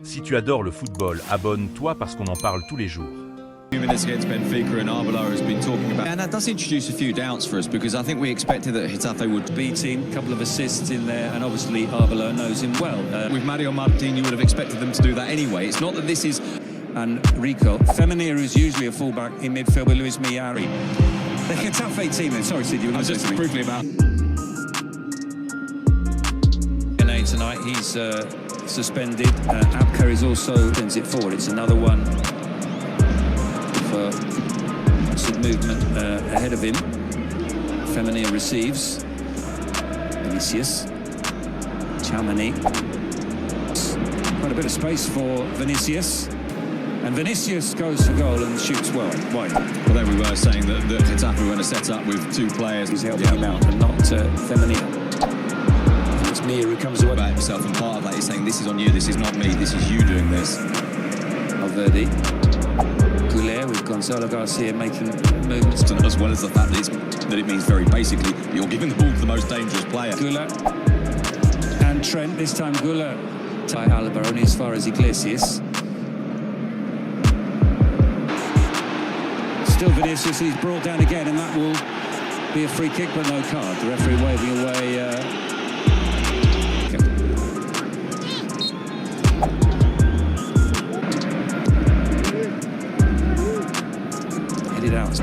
Si tu adores le football, abonne-toi parce qu'on en parle tous les jours. Minutes against Benfica and Arbeloa has been talking about, and that does introduce a few doubts for us because I think we expected that Getafe would B team, a couple of assists in there, and obviously Arbeloa knows him well. With Mario Martin, you would have expected them to do that anyway. It's not that this is. And Rico, Femenir is usually a fullback in midfield with Luis Miari. The Getafe team, then. Sorry, Sid, you were I was just briefly about. Tonight he's suspended. Abker is also sends it forward. It's another one for some movement ahead of him. Femenir receives. Vinicius. Chamani. Quite a bit of space for Vinicius. And Vinicius goes for goal and shoots well wide. Well, there we were saying that Getafe were going to set up with two players. He's helping him out and not Femenir. It's Mir who comes away about himself, and part of that is saying, this is on you, this is not me, this is you doing this. Valverde. Goulet with Gonzalo Garcia making movements. As well as the fact that it means very basically you're giving the ball to the most dangerous player. Goulet and Trent, this time Goulet. By Alaba only as far as Iglesias. Still Vinicius, he's brought down again, and that will be a free kick but no card. The referee waving away. Headed out.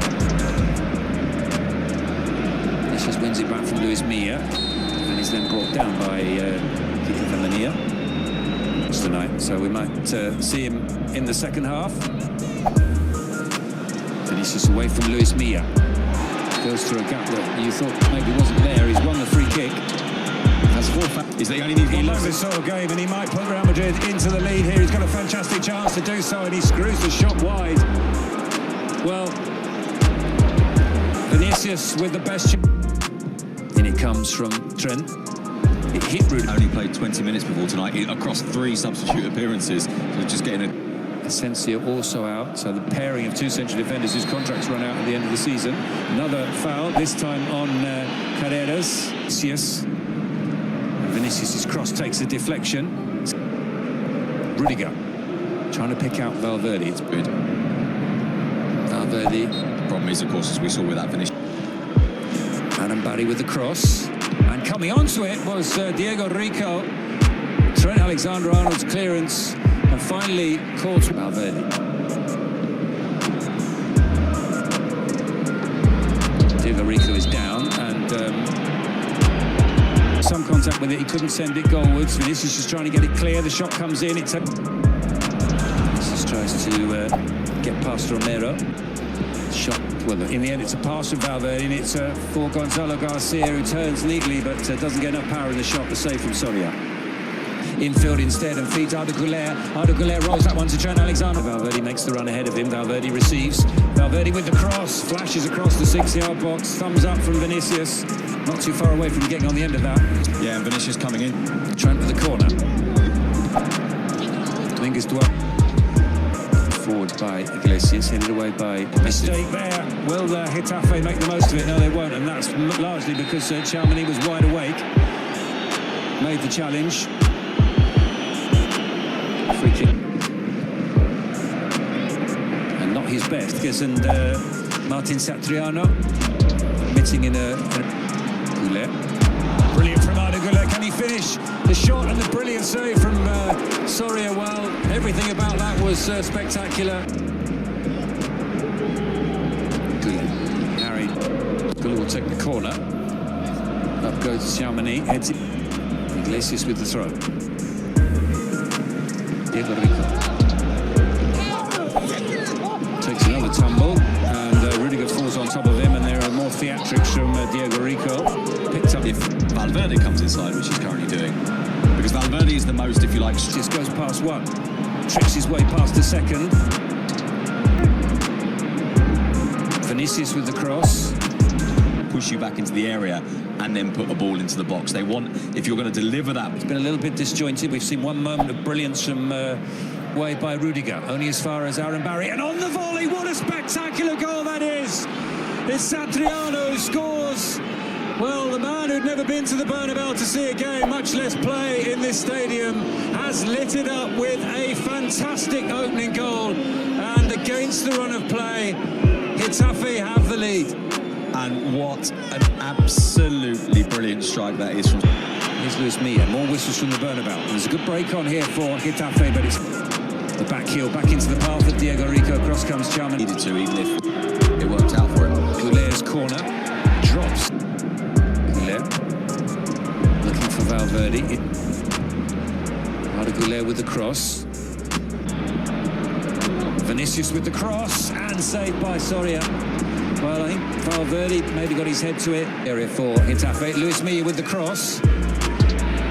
Vinicius wins it back from Luis Milla, and is then brought down by Femenir tonight. So we might see him in the second half. Vinicius away from Luis Milla. Goes through a gap that you thought maybe wasn't there. He's won the free kick. Has forfeit. Is they only need He one loves this sort of game, and he might put Real Madrid into the lead here. He's got a fantastic chance to do so, and he screws the shot wide. Well, Vinicius with the best. In it comes from Trent. It hit Rudy. Only played 20 minutes before tonight across 3 substitute appearances. So just getting a. Asensio also out, so the pairing of two central defenders whose contracts run out at the end of the season. Another foul, this time on Carreras. Vinicius' cross takes a deflection. Rudiger trying to pick out Valverde. It's good. Valverde. Problem is, of course, as we saw with that finish. Adam Barry with the cross. And coming onto it was Diego Rico. Trent Alexander-Arnold's clearance. And finally caught Valverde. Diego Rico is down, and some contact with it. He couldn't send it goalwards. Vinicius is trying to get it clear. The shot comes in. Vinicius tries to get past Romero. Shot. Well, in the end, it's a pass from Valverde, and it's for Gonzalo Garcia, who turns neatly, but doesn't get enough power in the shot to save from Soria. Infield instead and feeds Arda Güler. Arda Güler rolls that one to Trent Alexander. Valverde makes the run ahead of him. Valverde receives. Valverde with the cross. Flashes across the 6-yard box. Thumbs up from Vinicius. Not too far away from getting on the end of that. Yeah, and Vinicius coming in. Trent with the corner. Dominguez Duarte. Forward by Iglesias. Headed away by... Mistake there. Will Getafe make the most of it? No, they won't. And that's largely because Chamani was wide awake. Made the challenge. Free kick. And not his best, because Martin Satriano missing in a Goulet. Brilliant from Arda Güler. Can he finish the shot and the brilliant save from Soria? Well, everything about that was spectacular. Goulet. Harry. Goulet will take the corner. Up goes Chamani. Heads it. Iglesias with the throw. Diego Rico takes another tumble, and Rudiger falls on top of him, and there are more theatrics from Diego Rico. Picked up If Valverde comes inside, which he's currently doing, because Valverde is the most, if you like, just goes past one, tricks his way past the second. Vinicius with the cross. push you back into the area and then put a ball into the box. They want, if you're going to deliver that. It's been a little bit disjointed. We've seen one moment of brilliance from way by Rudiger, only as far as Aaron Barry. And on the volley, what a spectacular goal that is! It's Satriano who scores Well, the man who'd never been to the Bernabeu to see a game, much less play in this stadium, has lit it up with a fantastic opening goal. And against the run of play, Getafe have the lead. And what an absolutely brilliant strike that is from... Here's Résumé, more whistles from the Bernabeu. There's a good break on here for Getafe, but it's the back heel, back into the path of Diego Rico. Cross comes Charman. Needed to, even if it worked out for him. Goulet's corner, drops. Goulet, looking for Valverde. Arda Goulet with the cross. Vinicius with the cross, and saved by Soria. Well, I think Valverde maybe got his head to it. Area for Getafe. Résumé with the cross.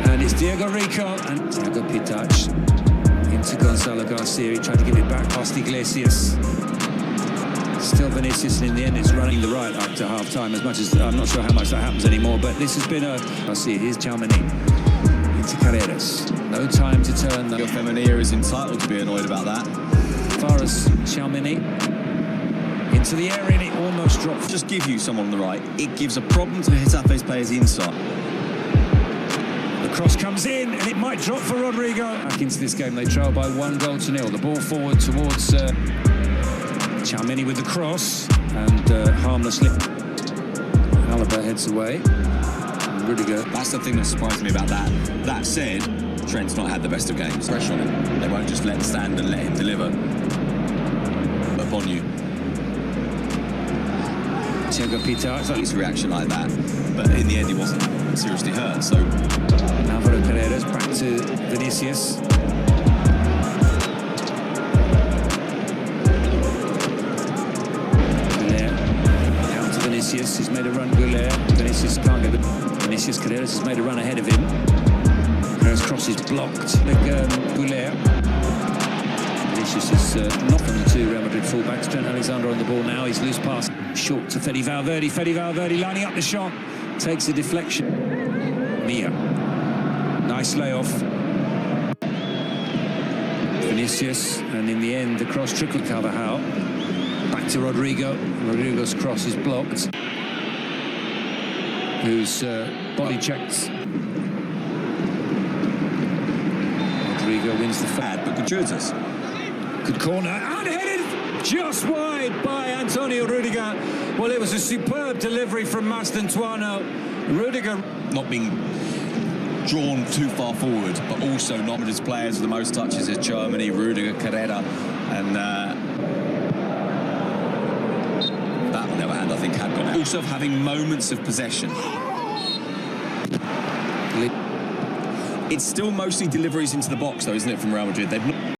And it's Diego Rico and Thiago Pitach into Gonzalo Garcia. He tried to give it back past Iglesias. Still Vinicius, and in the end it's running the right up to half-time, as much as I'm not sure how much that happens anymore, but this has been a... I see it, here's Chalmany into Carreras. No time to turn. Your Feminina is entitled to be annoyed about that. Far as Chalmany into the area, and it almost dropped. Just give you someone on the right. It gives a problem to Getafe's players inside. The cross comes in, and it might drop for Rodrigo. Back into this game, they trail by 1-0. The ball forward towards Chalmany with the cross, and harmlessly Alaba heads away. And Rudiger. That's the thing that surprised me about that. That said, Trent's not had the best of games. Pressure on him. They won't just let him stand and let him deliver upon you. Thiago Pitach. His reaction like that, but in the end he wasn't seriously hurt. So Alvaro Carreras back to Vinicius. Goulet down to Vinicius. He's made a run. Goulet. Vinicius can't get the. Vinicius Carreras has made a run ahead of him. Carreras' cross is blocked. Goulet. Vinicius is not from the two Real Madrid fullbacks. Trent Alexander on the ball now. He's loose pass short to Fede Valverde. Fede Valverde lining up the shot. Takes a deflection. Mia. Nice layoff. Vinicius, and in the end the cross trickled Carvajal. Back to Rodrigo. Rodrigo's cross is blocked. Who's body checked. Rodrigo wins the bad, but gratuitous. Good corner, and headed just wide by Antonio Rudiger. Well, it was a superb delivery from Mastantuono. Rudiger not being drawn too far forward, but also not his players with the most touches is Germany, Rudiger, Carrera, and that on the other hand I think had gone out. Also having moments of possession. It's still mostly deliveries into the box though, isn't it, from Real Madrid? They've not